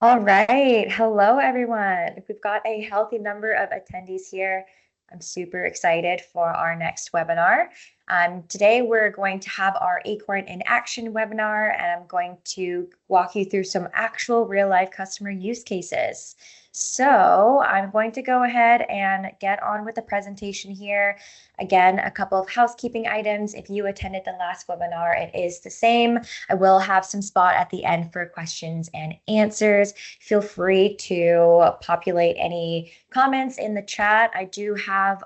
All right. Hello, everyone. We've got a healthy number of attendees here. I'm super excited for our next webinar. Today, we're going to have our Acorn in Action webinar, and I'm going to walk you through some actual real-life customer use cases. So I'm going to go ahead and get on with the presentation here. Again, a couple of housekeeping items. If you attended the last webinar, it is the same. I will have some spot at the end for questions and answers. Feel free to populate any comments in the chat. I do have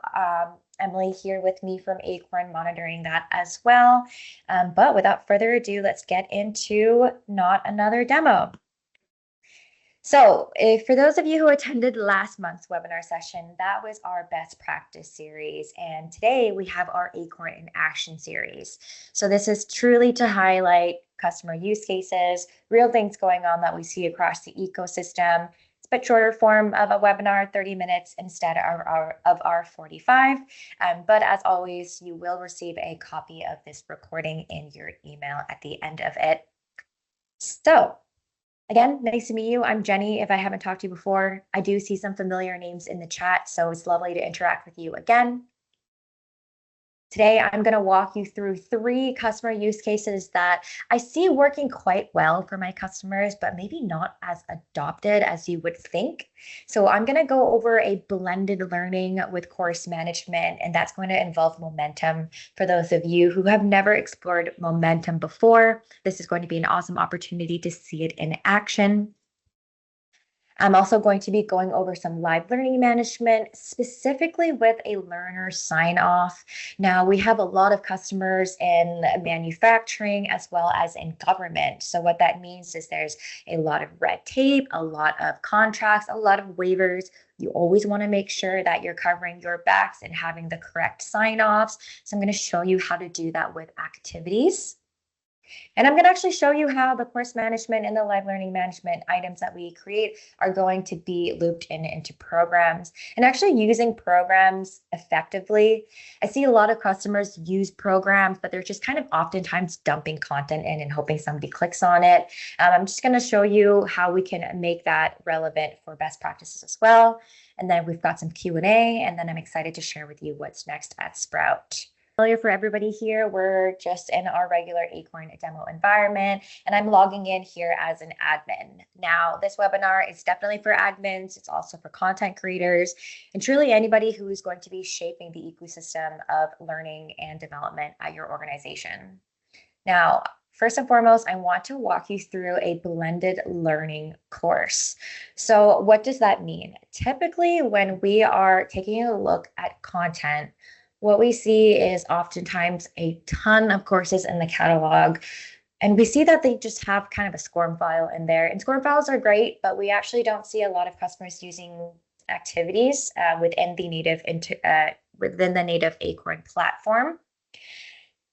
Emily here with me from Acorn monitoring that as well. But without further ado, let's get into Not Another Demo. So for those of you who attended last month's webinar session, that was our best practice series. And today we have our Acorn in Action series. So this is truly to highlight customer use cases, real things going on that we see across the ecosystem. It's a bit shorter form of a webinar, 30 minutes instead of our 45. But as always, you will receive a copy of this recording in your email at the end of it. So again, nice to meet you. I'm Jenny. If I haven't talked to you before, I do see some familiar names in the chat, so it's lovely to interact with you again. Today, I'm going to walk you through 3 customer use cases that I see working quite well for my customers, but maybe not as adopted as you would think. So I'm going to go over a blended learning with course management, and that's going to involve momentum. For those of you who have never explored momentum before, this is going to be an awesome opportunity to see it in action. I'm also going to be going over some live learning management, specifically with a learner sign-off. Now, we have a lot of customers in manufacturing as well as in government. So what that means is there's a lot of red tape, a lot of contracts, a lot of waivers. You always want to make sure that you're covering your backs and having the correct sign-offs. So I'm going to show you how to do that with activities. And I'm going to actually show you how the course management and the live learning management items that we create are going to be looped into programs and actually using programs effectively. I see a lot of customers use programs, but they're just kind of oftentimes dumping content in and hoping somebody clicks on it. I'm just going to show you how we can make that relevant for best practices as well. And then we've got some Q&A, and then I'm excited to share with you what's next at Sprout. For everybody here, we're just in our regular Acorn demo environment, and I'm logging in here as an admin. Now, this webinar is definitely for admins. It's also for content creators and truly anybody who is going to be shaping the ecosystem of learning and development at your organization. Now, first and foremost, I want to walk you through a blended learning course. So what does that mean? Typically, when we are taking a look at content, what we see is oftentimes a ton of courses in the catalog. And we see that they just have kind of a SCORM file in there. And SCORM files are great, but we actually don't see a lot of customers using activities within the native Acorn platform.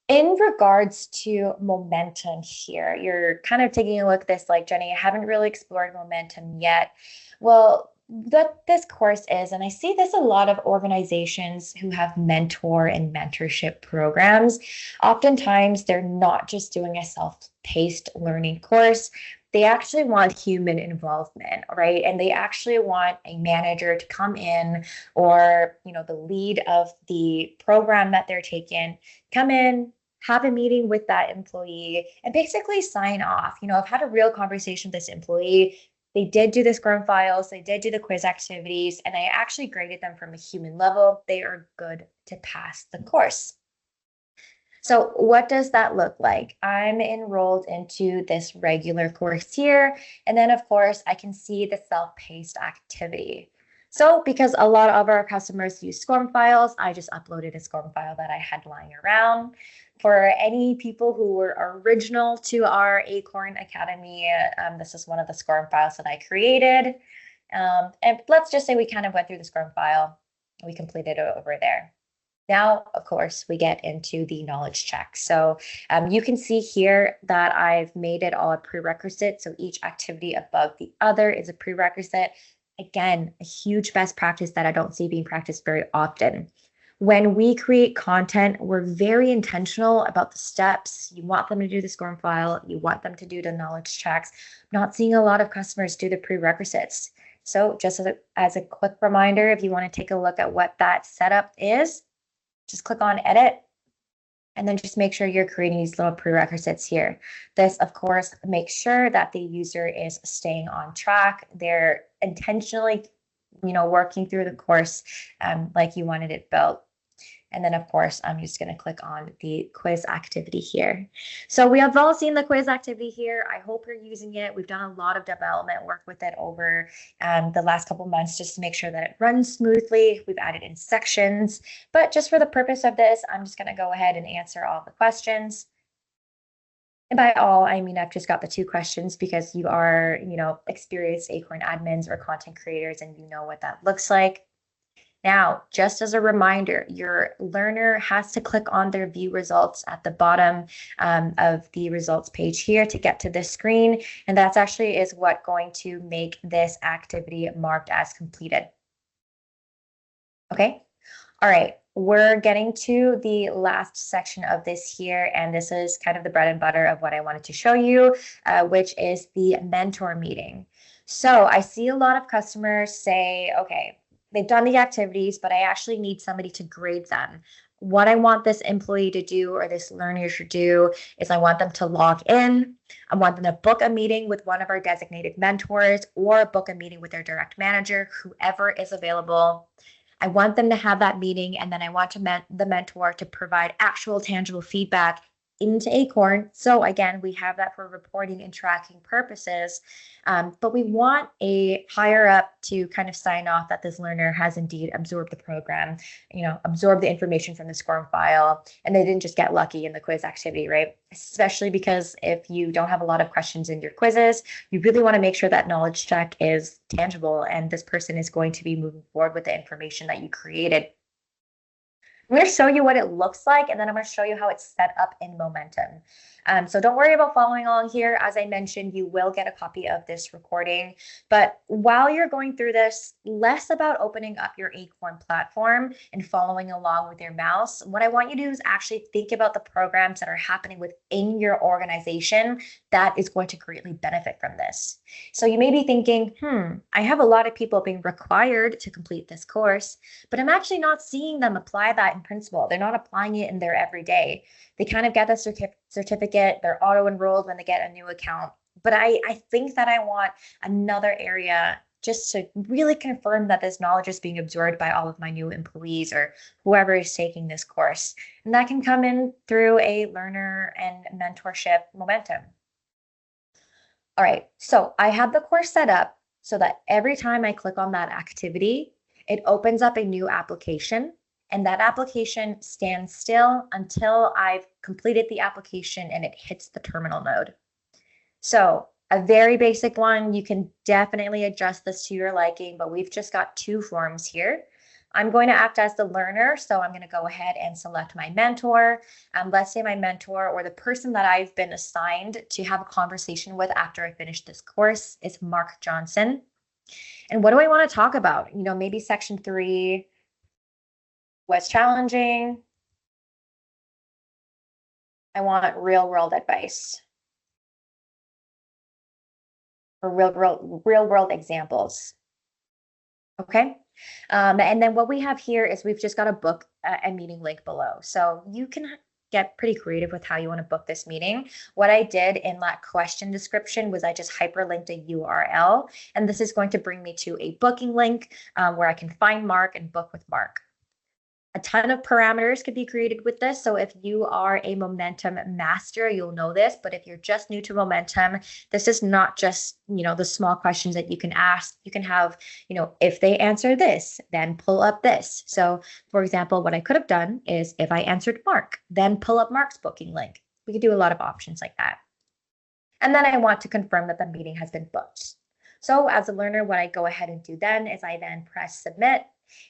In regards to momentum here, you're kind of taking a look at this like, Jenny, I haven't really explored momentum yet. Well, what this course is, and I see this a lot of organizations who have mentor and mentorship programs. Oftentimes, they're not just doing a self-paced learning course. They actually want human involvement, right? And they actually want a manager to come in, or the lead of the program that they're taking, come in, have a meeting with that employee, and basically sign off. I've had a real conversation with this employee. They did do the SCRUM files, they did do the quiz activities, and I actually graded them from a human level. They are good to pass the course. So what does that look like? I'm enrolled into this regular course here, and then of course I can see the self-paced activity. So because a lot of our customers use SCORM files, I just uploaded a SCORM file that I had lying around. For any people who were original to our Acorn Academy, this is one of the SCORM files that I created. And let's just say we kind of went through the SCORM file. We completed it over there. Now, of course, we get into the knowledge check. So you can see here that I've made it all a prerequisite. So each activity above the other is a prerequisite. Again, a huge best practice that I don't see being practiced very often. When we create content, we're very intentional about the steps. You want them to do the SCORM file. You want them to do the knowledge checks. I'm not seeing a lot of customers do the prerequisites. So just as a quick reminder, if you want to take a look at what that setup is, just click on edit and then just make sure you're creating these little prerequisites here. This, of course, makes sure that the user is staying on track. They're intentionally, working through the course like you wanted it built. And then, of course, I'm just going to click on the quiz activity here. So we have all seen the quiz activity here. I hope you're using it. We've done a lot of development work with it over the last couple months just to make sure that it runs smoothly. We've added in sections, but just for the purpose of this, I'm just going to go ahead and answer all the questions. And by all, I mean, I've just got the 2 questions because you are, experienced Acorn admins or content creators, and you know what that looks like. Now, just as a reminder, your learner has to click on their view results at the bottom of the results page here to get to this screen. And that's actually is what going to make this activity marked as completed. Okay. All right. We're getting to the last section of this here, and this is kind of the bread and butter of what I wanted to show you, which is the mentor meeting. So I see a lot of customers say, okay, they've done the activities, but I actually need somebody to grade them. What I want this employee to do or this learner to do is I want them to log in. I want them to book a meeting with one of our designated mentors or book a meeting with their direct manager, whoever is available. I want them to have that meeting, and then I want the mentor to provide actual tangible feedback into Acorn. So again, we have that for reporting and tracking purposes, but we want a higher up to kind of sign off that this learner has indeed absorbed the program, absorbed the information from the SCORM file, and they didn't just get lucky in the quiz activity, right? Especially because if you don't have a lot of questions in your quizzes, you really want to make sure that knowledge check is tangible and this person is going to be moving forward with the information that you created. I'm going to show you what it looks like, and then I'm going to show you how it's set up in Momentum. So don't worry about following along here. As I mentioned, you will get a copy of this recording. But while you're going through this, less about opening up your Acorn platform and following along with your mouse. What I want you to do is actually think about the programs that are happening within your organization that is going to greatly benefit from this. So you may be thinking, I have a lot of people being required to complete this course, but I'm actually not seeing them apply that in principle. They're not applying it in their everyday. They kind of get the certificate, they're auto-enrolled when they get a new account. But I think that I want another area just to really confirm that this knowledge is being absorbed by all of my new employees or whoever is taking this course. And that can come in through a learner and mentorship momentum. All right, so I have the course set up so that every time I click on that activity, it opens up a new application. And that application stands still until I've completed the application and it hits the terminal mode. So a very basic one, you can definitely adjust this to your liking, but we've just got 2 forms here. I'm going to act as the learner, so I'm going to go ahead and select my mentor. Let's say my mentor or the person that I've been assigned to have a conversation with after I finish this course is Mark Johnson. And what do I want to talk about? Maybe section 3. What's challenging? I want real world advice or real world examples. Okay. And then what we have here is we've just got a book a meeting link below. So you can get pretty creative with how you want to book this meeting. What I did in that question description was I just hyperlinked a URL, and this is going to bring me to a booking link where I can find Mark and book with Mark. A ton of parameters could be created with this. So if you are a Momentum master, you'll know this. But if you're just new to Momentum, this is not just, the small questions that you can ask. You can have, if they answer this, then pull up this. So for example, what I could have done is if I answered Mark, then pull up Mark's booking link. We could do a lot of options like that. And then I want to confirm that the meeting has been booked. So as a learner, what I go ahead and do then is I then press submit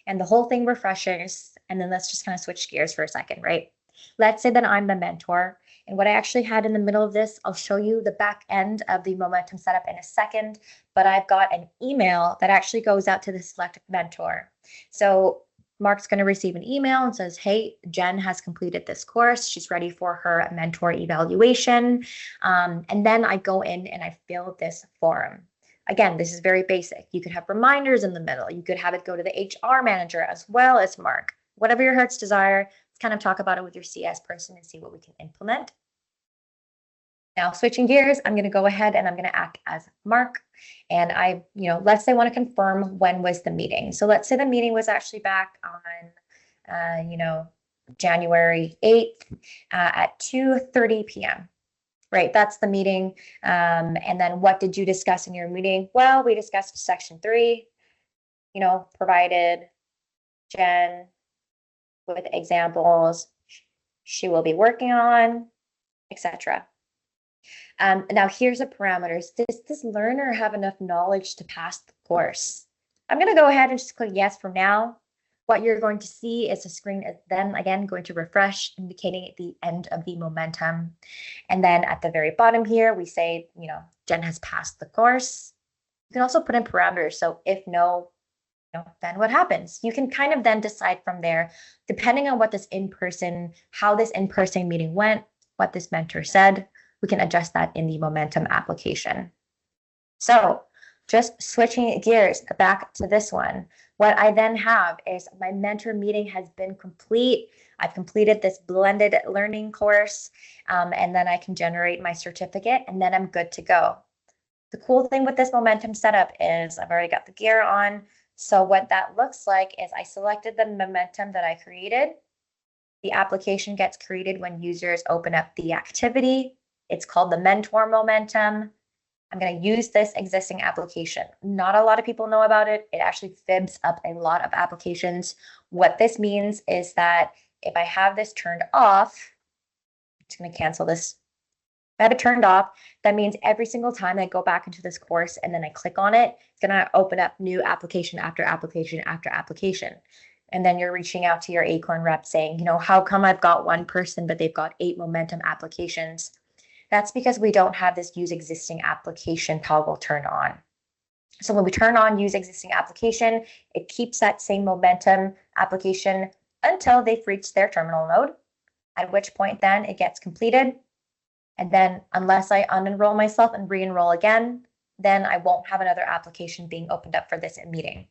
and the whole thing refreshes. And then let's just kind of switch gears for a second, right? Let's say that I'm the mentor. And what I actually had in the middle of this, I'll show you the back end of the Momentum setup in a second, but I've got an email that actually goes out to the selected mentor. So Mark's going to receive an email and says, hey, Jen has completed this course. She's ready for her mentor evaluation. And then I go in and I fill this form. Again, this is very basic. You could have reminders in the middle. You could have it go to the HR manager as well as Mark. Whatever your heart's desire, let's kind of talk about it with your CS person and see what we can implement. Now, switching gears, I'm going to go ahead and I'm going to act as Mark. And let's say I want to confirm when was the meeting. So let's say the meeting was actually back on, January 8th at 2:30 p.m. Right, that's the meeting. And then what did you discuss in your meeting? Well, we discussed section 3, provided Jen with examples she will be working on, etc. Now here's the parameters. Does this learner have enough knowledge to pass the course? I'm going to go ahead and just click yes for now. What you're going to see is a screen is then again going to refresh, indicating the end of the momentum. And then at the very bottom here, we say, Jen has passed the course. You can also put in parameters. So if no, then what happens? You can kind of then decide from there, depending on what how this in-person meeting went, what this mentor said, we can adjust that in the momentum application. So just switching gears back to this one, what I then have is my mentor meeting has been complete. I've completed this blended learning course, and then I can generate my certificate, and then I'm good to go. The cool thing with this momentum setup is I've already got the gear on. So what that looks like is I selected the momentum that I created. The application gets created when users open up the activity. It's called the mentor momentum. I'm going to use this existing application. Not a lot of people know about it. It actually fibs up a lot of applications. What this means is that if I have this turned off, I'm just going to cancel this. If I have it turned off, that means every single time I go back into this course and then I click on it, it's going to open up new application after application after application. And then you're reaching out to your Acorn rep saying, how come I've got one person, but they've got 8 momentum applications? That's because we don't have this use existing application toggle turned on. So when we turn on use existing application, it keeps that same momentum application until they've reached their terminal node, at which point then it gets completed. And then unless I unenroll myself and re-enroll again, then I won't have another application being opened up for this meeting.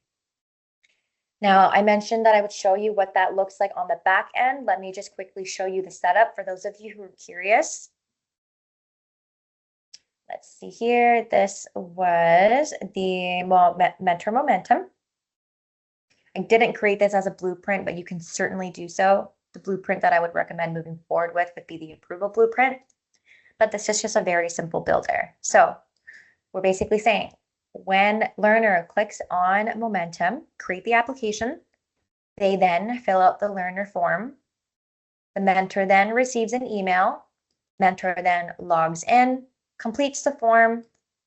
Now, I mentioned that I would show you what that looks like on the back end. Let me just quickly show you the setup for those of you who are curious. Let's see here. This was the mentor momentum. I didn't create this as a blueprint, but you can certainly do so. The blueprint that I would recommend moving forward with would be the approval blueprint. But this is just a very simple builder. So we're basically saying when learner clicks on momentum, create the application, they then fill out the learner form. The mentor then receives an email. Mentor then logs in, completes the form,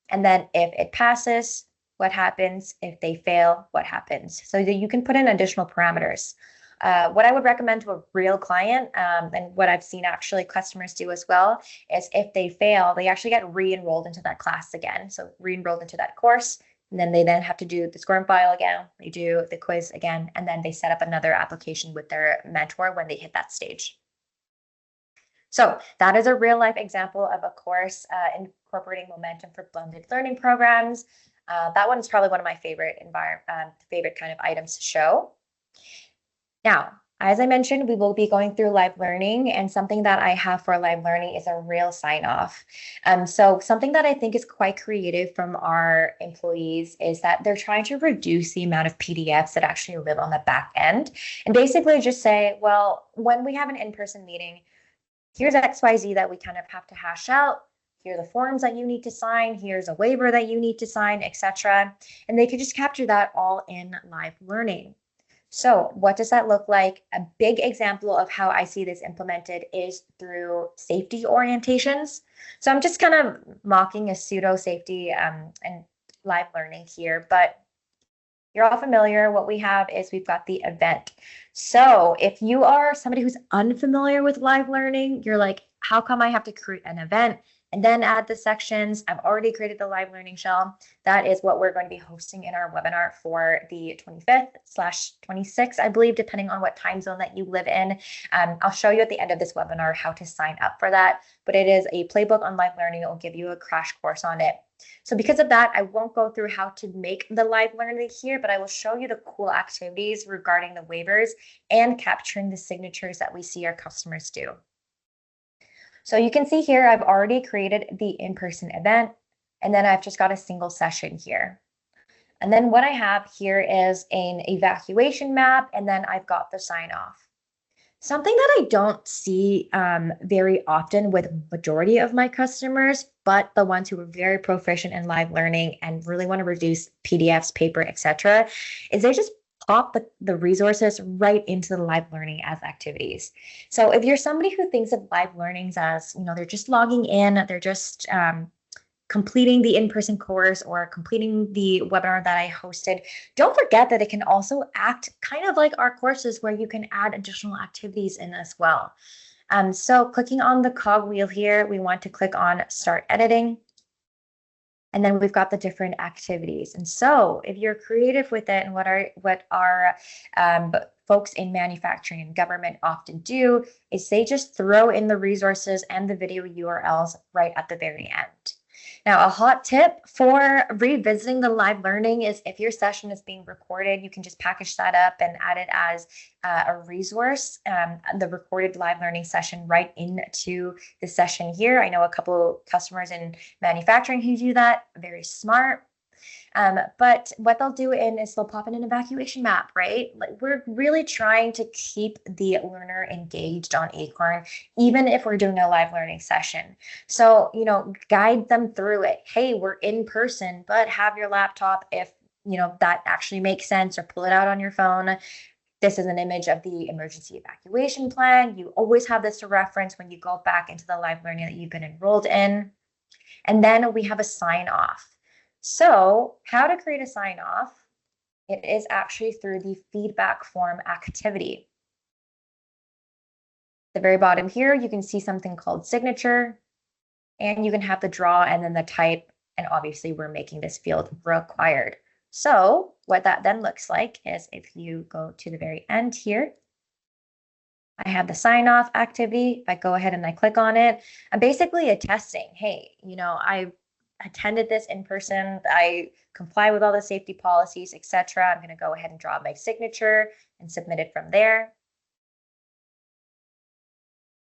and then if it passes, what happens? If they fail, what happens? So that you can put in additional parameters. What I would recommend to a real client, and what I've seen actually customers do as well, is if they fail, they actually get re-enrolled into that class again. So re-enrolled into that course, and then they then have to do the scoring file again, they do the quiz again, and then they set up another application with their mentor when they hit that stage. So that is a real life example of a course incorporating momentum for blended learning programs. That one is probably one of my favorite kind of items to show. Now, as I mentioned, we will be going through live learning, and something that I have for live learning is a real sign-off. So something that I think is quite creative from our employees is that they're trying to reduce the amount of PDFs that actually live on the back end, and basically just say, well, when we have an in-person meeting, here's XYZ that we kind of have to hash out. Here are the forms that you need to sign. Here's a waiver that you need to sign, etc. And they could just capture that all in live learning. So what does that look like? A big example of how I see this implemented is through safety orientations. So I'm just kind of mocking a pseudo safety and live learning here, but you're all familiar. What we have is we've got the event. So if you are somebody who's unfamiliar with live learning, you're like, how come I have to create an event? and then add the sections. I've already created the live learning shell. That is what we're going to be hosting in our webinar for the 25th/26th, I believe, depending on what time zone that you live in. I'll show you at the end of this webinar how to sign up for that, but it is a playbook on live learning. It will give you a crash course on it. So because of that, I won't go through how to make the live learning here, but I will show you the cool activities regarding the waivers and capturing the signatures that we see our customers do. So you can see here, I've already created the in-person event, and then I've just got a single session here. And then what I have here is an evacuation map, and then I've got the sign off. Something that I don't see very often with majority of my customers, but the ones who are very proficient in live learning and really want to reduce PDFs, paper, etc., is they just pop the resources right into the live learning as activities. So if you're somebody who thinks of live learnings as, they're just logging in, they're just completing the in-person course or completing the webinar that I hosted, don't forget that it can also act kind of like our courses where you can add additional activities in as well. So clicking on the cogwheel here, we want to click on Start Editing. And then we've got the different activities. And so if you're creative with it, and what our folks in manufacturing and government often do is they just throw in the resources and the video URLs right at the very end. Now, a hot tip for revisiting the live learning is if your session is being recorded, you can just package that up and add it as a resource, the recorded live learning session right into the session here. I know a couple customers in manufacturing who do that, very smart. But what they'll do is they'll pop in an evacuation map, right? Like we're really trying to keep the learner engaged on Acorn, even if we're doing a live learning session. So, guide them through it. Hey, we're in person, but have your laptop if, that actually makes sense, or pull it out on your phone. This is an image of the emergency evacuation plan. You always have this to reference when you go back into the live learning that you've been enrolled in. And then we have a sign off. So how to create a sign off, it is actually through the feedback form activity. At the very bottom here, you can see something called signature, and you can have the draw and then the type, and obviously we're making this field required. So what that then looks like is if you go to the very end here, I have the sign off activity. If I go ahead and I click on it, I'm basically attesting, hey, I attended this in person, I comply with all the safety policies, etc. I'm going to go ahead and draw my signature and submit it from there.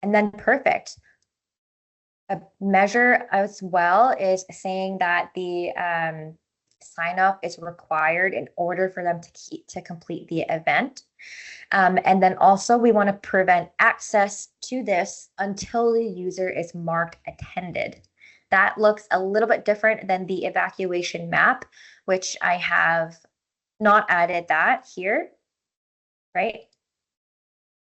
And then perfect. A measure as well is saying that the sign off is required in order for them to complete the event. And then also we want to prevent access to this until the user is marked attended. That looks a little bit different than the evacuation map, which I have not added that here, right?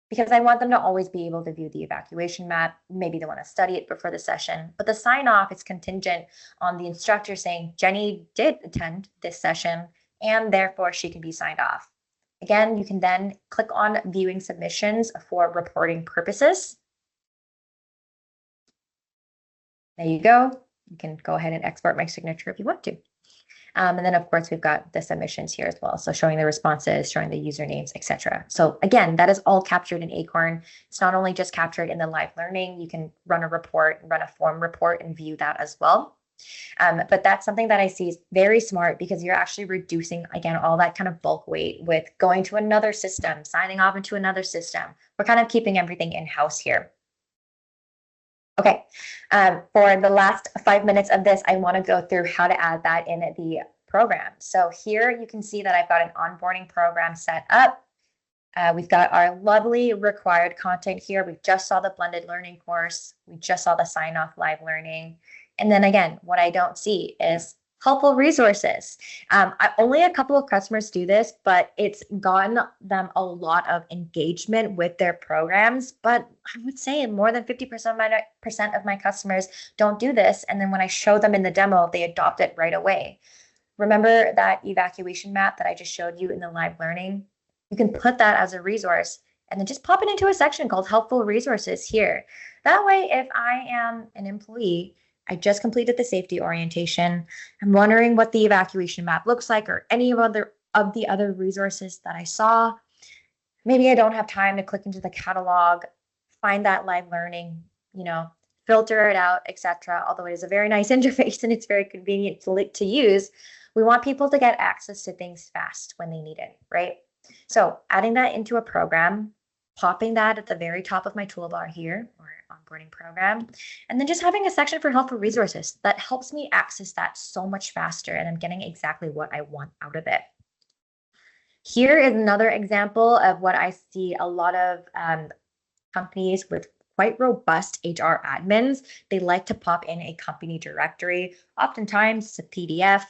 Because I want them to always be able to view the evacuation map. Maybe they want to study it before the session, but the sign off is contingent on the instructor saying Jenny did attend this session and therefore she can be signed off. Again, you can then click on viewing submissions for reporting purposes. There you go. You can go ahead and export my signature if you want to. And then, of course, we've got the submissions here as well. So showing the responses, showing the usernames, etc. So again, that is all captured in Acorn. It's not only just captured in the live learning. You can run a report, run a form report, and view that as well. But that's something that I see is very smart because you're actually reducing, again, all that kind of bulk weight with going to another system, signing off into another system. We're kind of keeping everything in-house here. Okay, for the last 5 minutes of this, I want to go through how to add that in the program. So here you can see that I've got an onboarding program set up. We've got our lovely required content here. We just saw the blended learning course. We just saw the sign-off live learning. And then again, what I don't see is helpful resources. Only a couple of customers do this, but it's gotten them a lot of engagement with their programs. But I would say more than 50% of my customers don't do this. And then when I show them in the demo, they adopt it right away. Remember that evacuation map that I just showed you in the live learning? You can put that as a resource and then just pop it into a section called helpful resources here. That way, if I am an employee I just completed the safety orientation. I'm wondering what the evacuation map looks like or any of the other resources that I saw. Maybe I don't have time to click into the catalog, find that live learning, filter it out, etc. Although it is a very nice interface and it's very convenient to use, we want people to get access to things fast when they need it, right? So adding that into a program, popping that at the very top of my toolbar here, or onboarding program, and then just having a section for helpful resources that helps me access that so much faster, and I'm getting exactly what I want out of it. Here is another example of what I see a lot of companies with quite robust HR admins. They like to pop in a company directory. Oftentimes it's a PDF,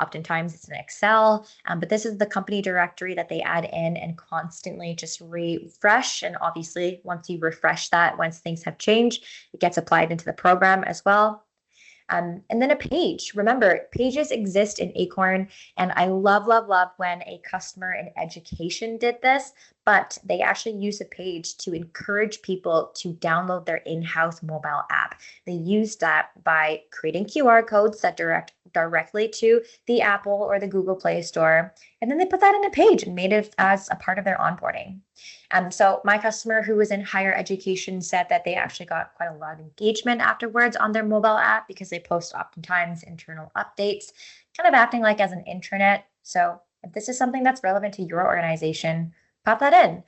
oftentimes it's an Excel, but this is the company directory that they add in and constantly just refresh. And obviously, once you refresh that, once things have changed, it gets applied into the program as well. And then a page. Remember, pages exist in Acorn, and I love, love, love when a customer in education did this, but they actually use a page to encourage people to download their in-house mobile app. They used that by creating QR codes that direct directly to the Apple or the Google Play Store, and then they put that in a page and made it as a part of their onboarding. So my customer who was in higher education said that they actually got quite a lot of engagement afterwards on their mobile app because they post oftentimes internal updates, kind of acting like as an intranet. So if this is something that's relevant to your organization, pop that in,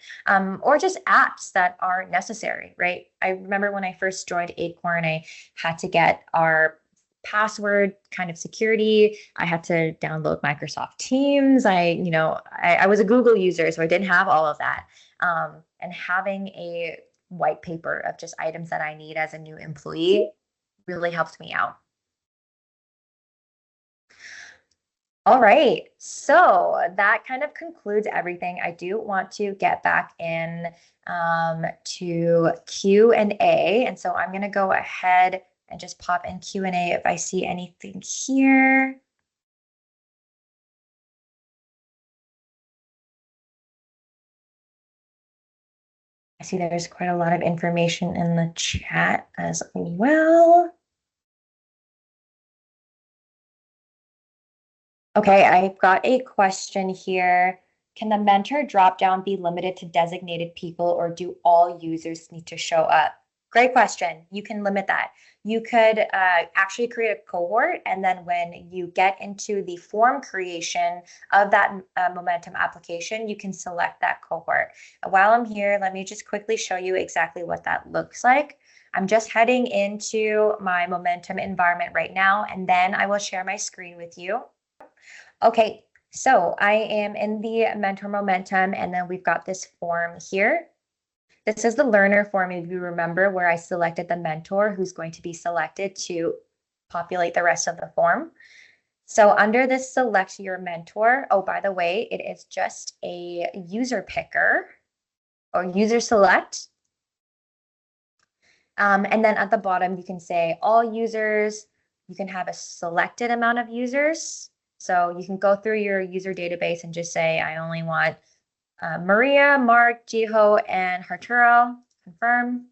or just apps that are necessary, right? I remember when I first joined Acorn, I had to get our password kind of security. I had to download Microsoft Teams. I was a Google user, so I didn't have all of that. And having a white paper of just items that I need as a new employee really helped me out. All right, so that kind of concludes everything. I do want to get back in to Q&A, and so I'm going to go ahead and just pop in Q&A if I see anything here. I see there's quite a lot of information in the chat as well. Okay, I've got a question here. Can the mentor dropdown be limited to designated people, or do all users need to show up? Great question. You can limit that. You could actually create a cohort, and then when you get into the form creation of that Momentum application, you can select that cohort. While I'm here, let me just quickly show you exactly what that looks like. I'm just heading into my Momentum environment right now, and then I will share my screen with you. Okay, so I am in the Mentor Momentum, and then we've got this form here. This is the learner form, if you remember, where I selected the mentor who's going to be selected to populate the rest of the form. So under this select your mentor, oh, by the way, it is just a user picker or user select. And then at the bottom, you can say all users. You can have a selected amount of users. So you can go through your user database and just say, I only want Maria, Mark, Jiho, and Arturo, confirm.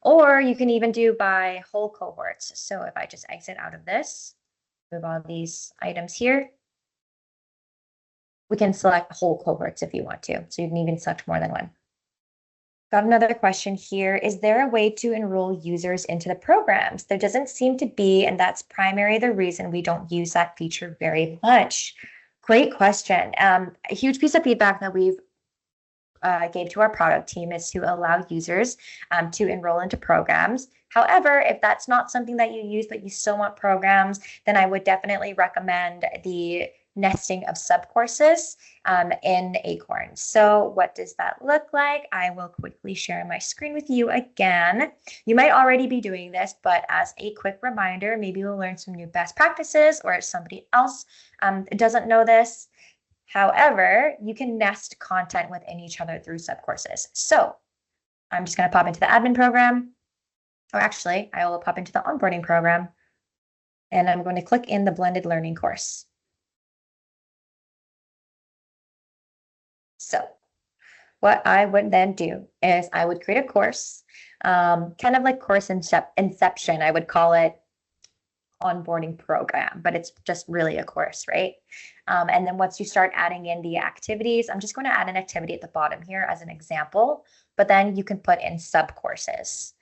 Or you can even do by whole cohorts. So if I just exit out of this, move all these items here, we can select whole cohorts if you want to. So you can even select more than one. Got another question here. Is there a way to enroll users into the programs? There doesn't seem to be, and that's primarily the reason we don't use that feature very much. Great question. A huge piece of feedback that we've gave to our product team is to allow users to enroll into programs. However, if that's not something that you use, but you still want programs, then I would definitely recommend the nesting of subcourses in Acorn. So what does that look like? I will quickly share my screen with you again. You might already be doing this, but as a quick reminder, maybe we'll learn some new best practices, or if somebody else doesn't know this. However, you can nest content within each other through subcourses. So I'm just going to pop into the admin program, or actually, I will pop into the onboarding program, and I'm going to click in the blended learning course. So what I would then do is I would create a course, kind of like course inception, I would call it. onboarding program, but it's just really a course, right? And then once you start adding in the activities, I'm just going to add an activity at the bottom here as an example, but then you can put in sub courses.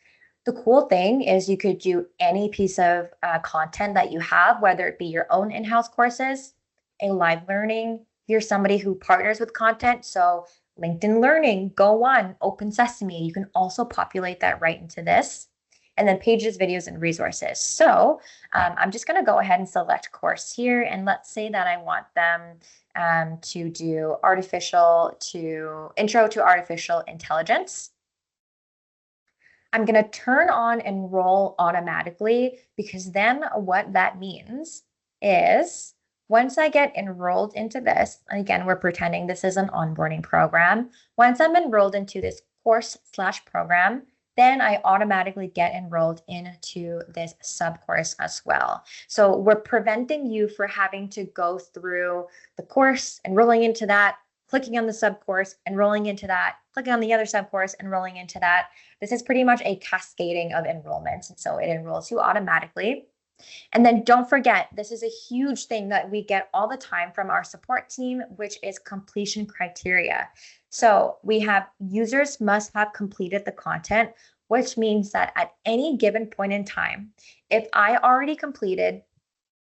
The cool thing is you could do any piece of content that you have, whether it be your own in-house courses, a live learning. You're somebody who partners with content, so LinkedIn Learning, Go On, Open Sesame. You can also populate that right into this. And then pages, videos, and resources. So I'm just going to go ahead and select course here. And let's say that I want them to do intro to artificial intelligence. I'm going to turn on enroll automatically, because then what that means is once I get enrolled into this, and again, we're pretending this is an onboarding program. Once I'm enrolled into this course/program, then I automatically get enrolled into this sub-course as well. So we're preventing you from having to go through the course, enrolling into that, clicking on the sub-course, enrolling into that, clicking on the other sub-course, enrolling into that. This is pretty much a cascading of enrollments, and so it enrolls you automatically. And then don't forget, this is a huge thing that we get all the time from our support team, which is completion criteria. So we have users must have completed the content, which means that at any given point in time, if I already completed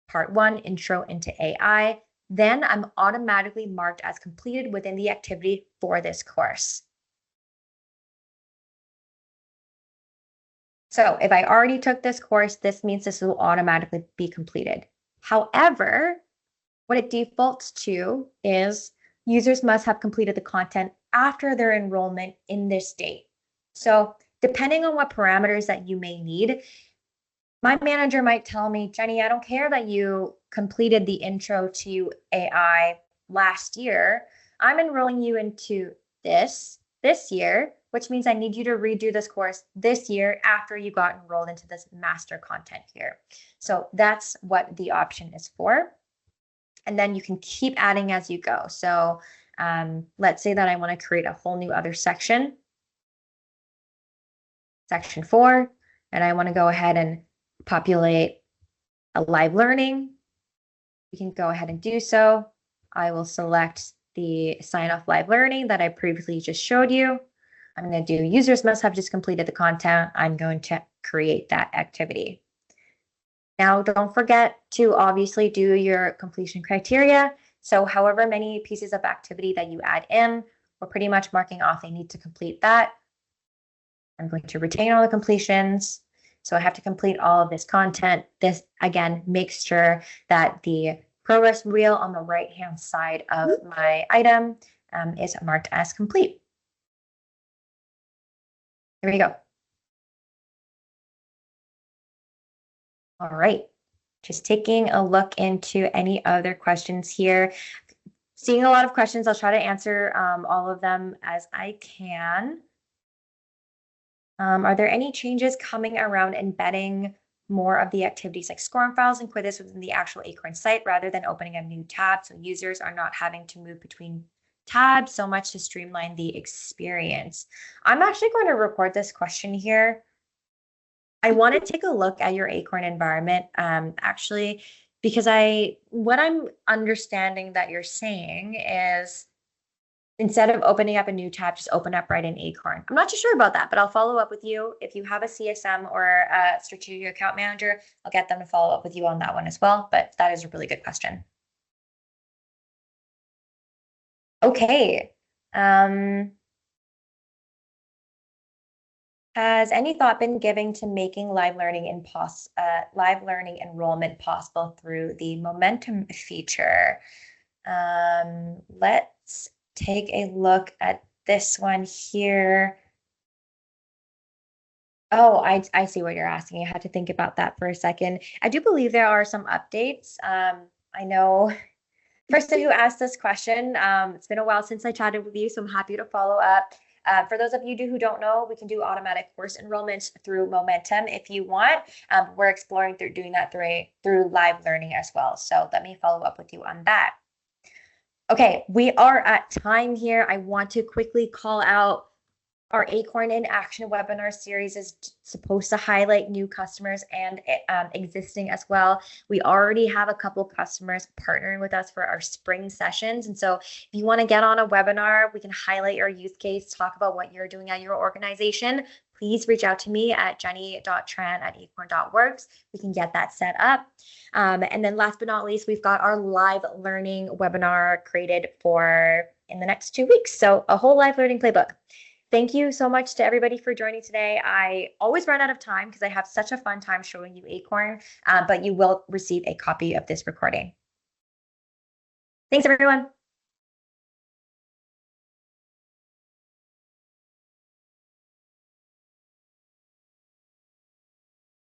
part 1, intro into AI, then I'm automatically marked as completed within the activity for this course. So if I already took this course, this means this will automatically be completed. However, what it defaults to is users must have completed the content after their enrollment in this date. So depending on what parameters that you may need, my manager might tell me, Jenny, I don't care that you completed the intro to AI last year. I'm enrolling you into this year, which means I need you to redo this course this year after you got enrolled into this master content here. So that's what the option is for. And then you can keep adding as you go. So let's say that I want to create a whole new other section, section 4, and I want to go ahead and populate a live learning. We can go ahead and do so. I will select the sign off live learning that I previously just showed you. I'm going to do users must have just completed the content. I'm going to create that activity. Now, don't forget to obviously do your completion criteria. So however many pieces of activity that you add in, we're pretty much marking off they need to complete that. I'm going to retain all the completions. So I have to complete all of this content. This, again, makes sure that the progress wheel on the right-hand side of my item is marked as complete. There we go. All right, just taking a look into any other questions here. Seeing a lot of questions, I'll try to answer all of them as I can. Are there any changes coming around embedding more of the activities like SCORM files and quizzes within the actual Acorn site rather than opening a new tab, so users are not having to move between tabs so much to streamline the experience? I'm actually going to record this question here. I want to take a look at your Acorn environment, actually, because what I'm understanding that you're saying is instead of opening up a new tab, just open up right in Acorn. I'm not too sure about that, but I'll follow up with you. If you have a CSM or a strategic account manager, I'll get them to follow up with you on that one as well. But that is a really good question. Okay. Has any thought been given to making live learning enrollment possible through the Momentum feature? Let's take a look at this one here. Oh, I see what you're asking. I had to think about that for a second. I do believe there are some updates. I know the person who asked this question, it's been a while since I chatted with you, so I'm happy to follow up. For those of you who don't know, we can do automatic course enrollments through Momentum if you want. We're exploring doing that through live learning as well. So let me follow up with you on that. Okay, we are at time here. I want to quickly call out Our Acorn in Action webinar series is supposed to highlight new customers and existing as well. We already have a couple customers partnering with us for our spring sessions. And so if you want to get on a webinar, we can highlight your use case, talk about what you're doing at your organization. Please reach out to me at jenny.tran@acorn.works. We can get that set up. And then last but not least, we've got our live learning webinar created for in the next 2 weeks. So a whole live learning playbook. Thank you so much to everybody for joining today. I always run out of time because I have such a fun time showing you Acorn, but you will receive a copy of this recording. Thanks, everyone.